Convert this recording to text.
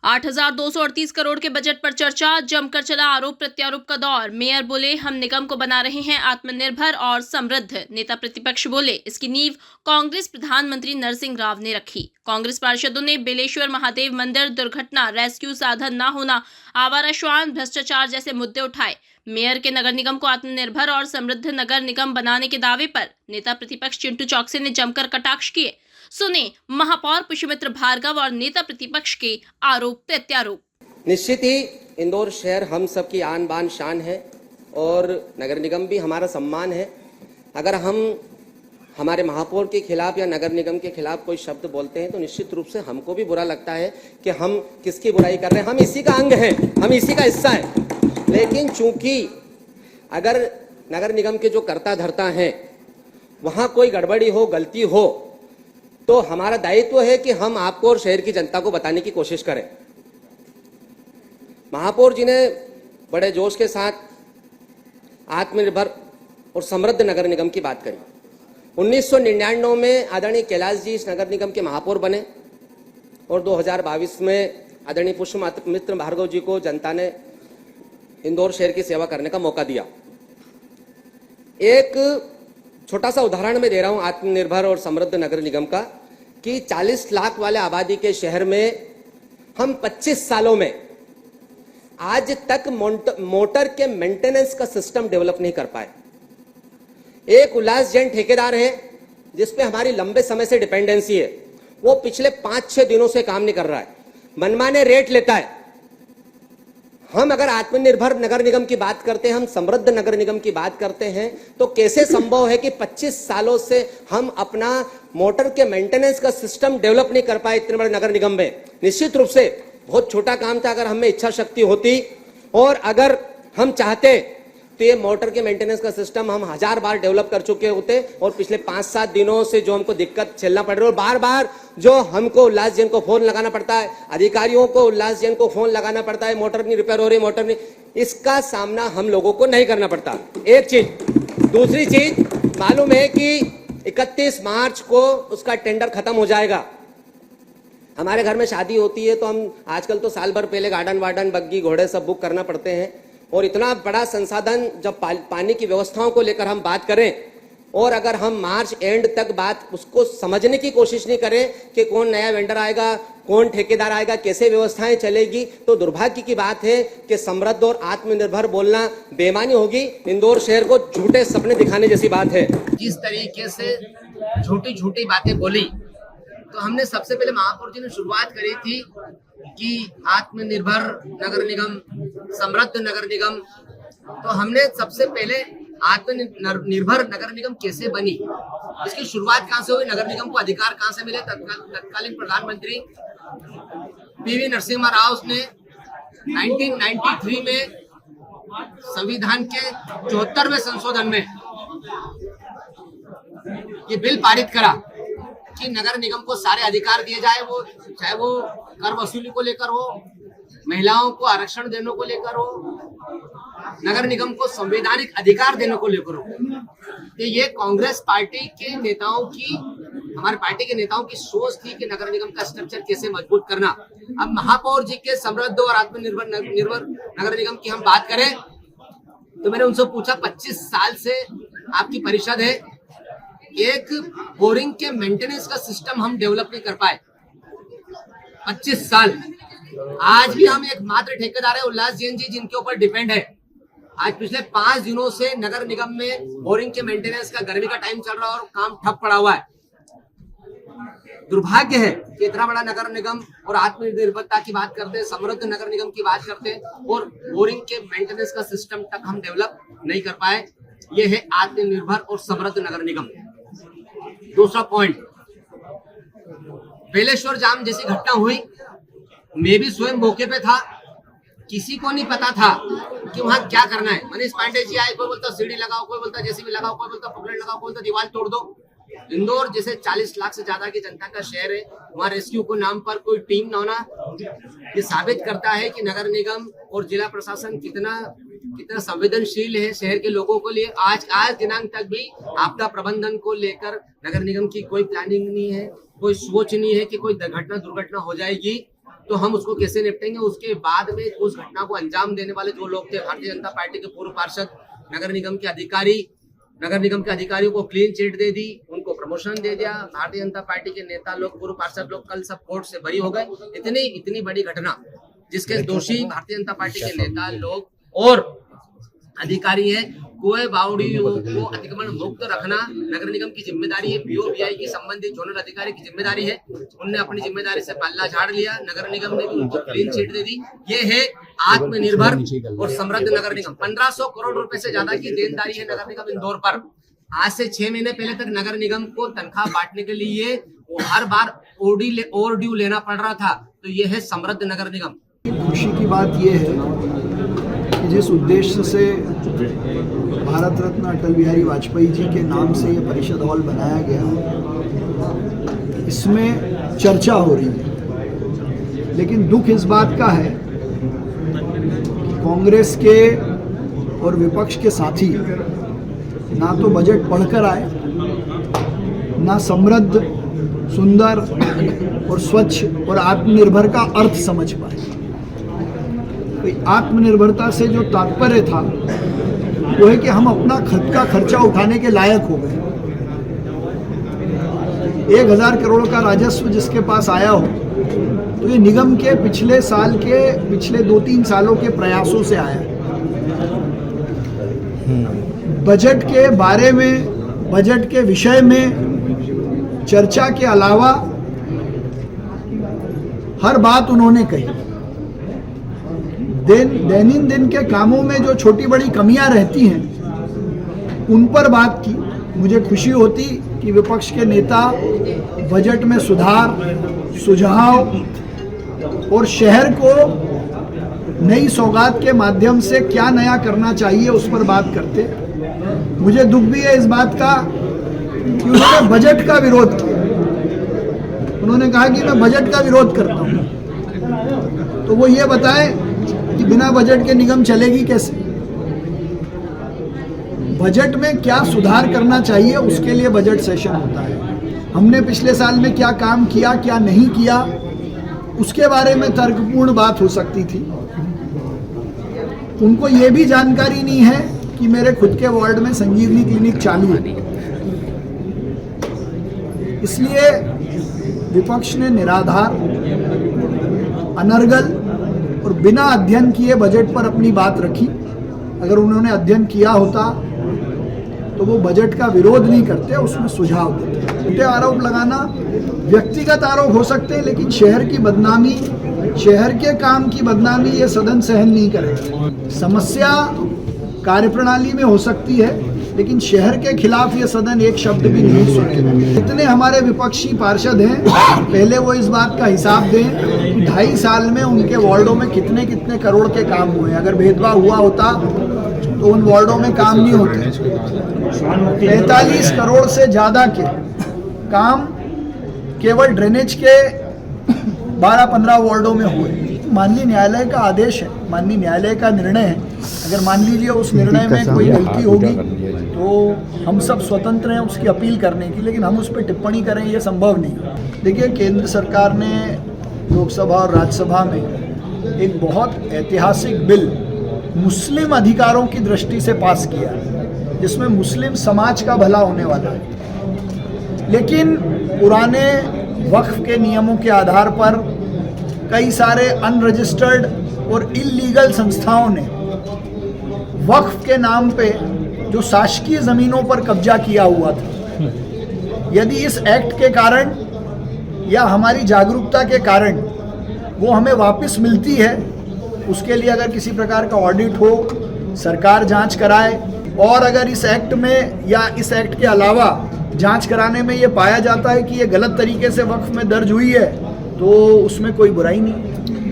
8,238 करोड़ के बजट पर चर्चा, जमकर चला आरोप प्रत्यारोप का दौर। मेयर बोले, हम निगम को बना रहे हैं आत्मनिर्भर और समृद्ध। नेता प्रतिपक्ष बोले, इसकी नींव कांग्रेस प्रधानमंत्री नरसिंह राव ने रखी। कांग्रेस पार्षदों ने बेलेश्वर महादेव मंदिर दुर्घटना, रेस्क्यू साधन न होना, आवारा श्वान, भ्रष्टाचार जैसे मुद्दे उठाए। मेयर के नगर निगम को आत्मनिर्भर और समृद्ध नगर निगम बनाने के दावे पर नेता प्रतिपक्ष चिंटू चौकसी ने जमकर कटाक्ष किए। सुने महापौर पुष्यमित्र भार्गव और नेता प्रतिपक्ष के आरोप प्रत्यारोप। निश्चित ही इंदौर शहर हम सबकी आन बान शान है और नगर निगम भी हमारा सम्मान है। अगर हम हमारे महापौर के खिलाफ या नगर निगम के खिलाफ कोई शब्द बोलते हैं तो निश्चित रूप से हमको भी बुरा लगता है कि हम किसकी बुराई कर रहे हैं। हम इसी का अंग हैं, हम इसी का हिस्सा है। लेकिन चूंकि अगर नगर निगम के जो कर्ता धर्ता हैं वहां कोई गड़बड़ी हो, गलती हो, तो हमारा दायित्व है कि हम आपको और शहर की जनता को बताने की कोशिश करें। महापौर जी ने बड़े जोश के साथ आत्मनिर्भर और समृद्ध नगर निगम की बात करी। 1999 में आदरणीय कैलाश जी इस नगर निगम के महापौर बने और 2022 में आदरणीय पुष्यमित्र भार्गव जी को जनता ने इंदौर शहर की सेवा करने का मौका दिया। एक छोटा सा उदाहरण मैं दे रहा हूं आत्मनिर्भर और समृद्ध नगर निगम का कि 40 लाख वाले आबादी के शहर में हम 25 सालों में आज तक मोटर के मेंटेनेंस का सिस्टम डेवलप नहीं कर पाए। एक उल्लास जैन ठेकेदार है जिसपे हमारी लंबे समय से डिपेंडेंसी है, वो पिछले 5-6 दिनों से काम नहीं कर रहा है, मनमाने रेट लेता है। हम अगर आत्मनिर्भर नगर निगम की बात करते हैं, हम समृद्ध नगर निगम की बात करते हैं, तो कैसे संभव है कि 25 सालों से हम अपना मोटर के मेंटेनेंस का सिस्टम डेवलप नहीं कर पाए इतने बड़े नगर निगम में। निश्चित रूप से बहुत छोटा काम था। अगर हमें इच्छा शक्ति होती और अगर हम चाहते तो ये मोटर के मेंटेनेंस का सिस्टम हम 1000 बार डेवलप कर चुके होते। और पिछले 5-7 दिनों से जो हमको दिक्कत झेलना पड़ रही है और बार बार जो हमको उल्लास जैन को फोन लगाना पड़ता है, अधिकारियों को उल्लास जैन को फोन लगाना पड़ता है, मोटर नहीं रिपेयर हो रही, मोटर नहीं, इसका सामना हम लोगों को नहीं करना पड़ता। एक चीज। दूसरी चीज, मालूम है कि 31 मार्च को उसका टेंडर खत्म हो जाएगा। हमारे घर में शादी होती है तो हम आजकल तो साल भर पहले गार्डन वार्डन, बग्गी, घोड़े सब बुक करना पड़ते हैं। और इतना बड़ा संसाधन जब पानी की व्यवस्थाओं को लेकर हम बात करें और अगर हम मार्च एंड तक बात उसको समझने की कोशिश नहीं करें कि कौन नया वेंडर आएगा, कौन ठेकेदार आएगा, कैसे व्यवस्थाएं चलेगी, तो दुर्भाग्य की बात है कि समृद्ध और आत्मनिर्भर बोलना बेईमानी होगी। इंदौर शहर को झूठे सपने दिखाने जैसी बात है। जिस तरीके से झूठी झूठी बातें बोली, तो हमने सबसे पहले महापौर जी ने शुरुआत करी थी कि आत्मनिर्भर नगर निगम, समृद्ध नगर निगम। तो हमने सबसे पहले आत्मनिर्भर नगर निगम कैसे बनी, इसकी शुरुआत कहां से हुई, नगर निगम को अधिकार कहां से मिले। तत्कालीन प्रधानमंत्री पीवी नरसिम्हा राव ने 1993 में संविधान के 74वें संशोधन में ये बिल पारित करा कि नगर निगम को सारे अधिकार दिए जाए, वो चाहे वो कर वसूली को लेकर हो, महिलाओं को आरक्षण देने को लेकर हो, नगर निगम को संवैधानिक अधिकार देने को लेकर हो। तो ये कांग्रेस पार्टी के नेताओं की, हमारी पार्टी के नेताओं की सोच थी कि नगर निगम का स्ट्रक्चर कैसे मजबूत करना। अब महापौर जी के समृद्ध और आत्मनिर्भर नगर निगम की हम बात करें तो मैंने उनसे पूछा, 25 साल से आपकी परिषद है, एक बोरिंग के मेंटेनेंस का सिस्टम हम डेवलप नहीं कर पाए 25 साल। आज भी हम एक मात्र ठेकेदार है उल्लास जैन जी, जिनके ऊपर डिपेंड है। आज पिछले 5 दिनों से नगर निगम में बोरिंग के मेंटेनेंस का, गर्मी का टाइम चल रहा है और काम ठप पड़ा हुआ है। दुर्भाग्य है कि इतना बड़ा नगर निगम और आत्मनिर्भरता की बात करते हैं, समृद्ध नगर निगम की बात करते हैं और बोरिंग के मेंटेनेंस का सिस्टम तक हम डेवलप नहीं कर पाए। ये है आत्मनिर्भर और समृद्ध नगर निगम। दूसरा पॉइंट, बेलेश्वर जाम जैसी घटना हुई, मैं भी स्वयं मौके पे था, किसी को नहीं पता था कि वहां क्या करना है। मनीष पांडे जी आए, कोई बोलता सीढ़ी लगाओ, कोई बोलता जेसीबी लगाओ, कोई बोलता पॉकलेट लगाओ, कोई बोलता दीवार तोड़ दो। इंदौर जैसे 40 लाख से ज्यादा की जनता का शहर है, वहाँ रेस्क्यू को नाम पर कोई टीम न होना, ये साबित करता है कि नगर निगम और जिला प्रशासन कितना संवेदनशील है शहर के लोगों को लिए। आज दिनांक तक भी आपदा प्रबंधन को लेकर नगर निगम की कोई प्लानिंग नहीं है, कोई सोच नहीं है कि कोई दुर्घटना हो जाएगी। तो हम उसको कैसे निपटेंगे। उसके बाद में उस घटना को अंजाम देने वाले जो लोग थे, भारतीय जनता पार्टी के पूर्व पार्षद, नगर निगम के अधिकारियों को क्लीन चिट दे दी, उनको प्रमोशन दे दिया। भारतीय जनता पार्टी के नेता लोग, पूर्व पार्षद लोग कल सब कोर्ट से बरी हो गए। इतनी बड़ी घटना जिसके दोषी भारतीय जनता पार्टी के नेता लोग और अधिकारी है, कोई बावड़ियों को अतिक्रमण मुक्त रखना नगर निगम की जिम्मेदारी है, पीओबीआई की संबंधित जोनल अधिकारी की जिम्मेदारी है। उनने अपनी जिम्मेदारी से पल्ला झाड़ लिया, नगर निगम ने भी उनको क्लीन चिट दे दी। ये है आत्मनिर्भर और समृद्ध नगर निगम। 1500 करोड़ रुपए से ज्यादा की देनदारी है नगर निगम इंदौर पर। आज से 6 महीने पहले तक नगर निगम को तनख्वाह बांटने के लिए वो हर बार ओवर ड्यू लेना पड़ रहा था। तो ये है समृद्ध नगर निगम। खुशी की बात यह है कि जिस उद्देश्य से भारत रत्न अटल बिहारी वाजपेयी जी के नाम से ये परिषद हॉल बनाया गया, इसमें चर्चा हो रही है, लेकिन दुख इस बात का है कि कांग्रेस के और विपक्ष के साथी ना तो बजट पढ़कर आए, ना समृद्ध, सुंदर और स्वच्छ और आत्मनिर्भर का अर्थ समझ पाए। आत्मनिर्भरता से जो तात्पर्य था वो है कि हम अपना खुद का खर्चा उठाने के लायक हो गए। 1000 करोड़ का राजस्व जिसके पास आया हो, तो ये निगम के पिछले 2-3 सालों के प्रयासों से आया। बजट के बारे में, बजट के विषय में चर्चा के अलावा हर बात उन्होंने कही। दैनंदिन के कामों में जो छोटी बड़ी कमियां रहती हैं उन पर बात की। मुझे खुशी होती कि विपक्ष के नेता बजट में सुधार, सुझाव और शहर को नई सौगात के माध्यम से क्या नया करना चाहिए उस पर बात करते। मुझे दुख भी है इस बात का कि उन्होंने बजट का विरोध किया। उन्होंने कहा कि मैं बजट का विरोध करता हूं, तो वो ये बताए कि बिना बजट के निगम चलेगी कैसे। बजट में क्या सुधार करना चाहिए उसके लिए बजट सेशन होता है। हमने पिछले साल में क्या काम किया, क्या नहीं किया, उसके बारे में तर्कपूर्ण बात हो सकती थी। उनको ये भी जानकारी नहीं है कि मेरे खुद के वार्ड में संजीवनी क्लिनिक चालू है। इसलिए विपक्ष ने निराधार, अनर्गल और बिना अध्ययन किए बजट पर अपनी बात रखी। अगर उन्होंने अध्ययन किया होता तो वो बजट का विरोध नहीं करते, उसमें सुझाव देते। झूठे आरोप लगाना व्यक्तिगत आरोप हो सकते हैं, लेकिन शहर की बदनामी, शहर के काम की बदनामी ये सदन सहन नहीं करेगा। समस्या कार्यप्रणाली में हो सकती है, लेकिन शहर के खिलाफ ये सदन एक शब्द भी नहीं सुनेगा। इतने हमारे विपक्षी पार्षद हैं, पहले वो इस बात का हिसाब दें कि 2.5 साल में उनके वार्डों में कितने कितने करोड़ के काम हुए। अगर भेदभाव हुआ होता तो उन वार्डों में काम नहीं होते। 45 करोड़ से ज़्यादा के काम केवल ड्रेनेज के 12-15 वार्डों में हुए। माननीय न्यायालय का आदेश है, माननीय न्यायालय का निर्णय है। अगर मान लीजिए उस निर्णय में कोई गलती होगी तो हम सब स्वतंत्र हैं उसकी अपील करने की, लेकिन हम उस पर टिप्पणी करें ये संभव नहीं। देखिए, केंद्र सरकार ने लोकसभा और राज्यसभा में एक बहुत ऐतिहासिक बिल मुस्लिम अधिकारों की दृष्टि से पास किया, जिसमें मुस्लिम समाज का भला होने वाला है। लेकिन पुराने वक्फ के नियमों के आधार पर कई सारे अनरजिस्टर्ड और इल्लीगल संस्थाओं ने वक्फ के नाम पे जो शासकीय ज़मीनों पर कब्जा किया हुआ था, यदि इस एक्ट के कारण या हमारी जागरूकता के कारण वो हमें वापस मिलती है, उसके लिए अगर किसी प्रकार का ऑडिट हो, सरकार जांच कराए, और अगर इस एक्ट में या इस एक्ट के अलावा जांच कराने में ये पाया जाता है कि ये गलत तरीके से वक्फ में दर्ज हुई है, तो उसमें कोई बुराई नहीं।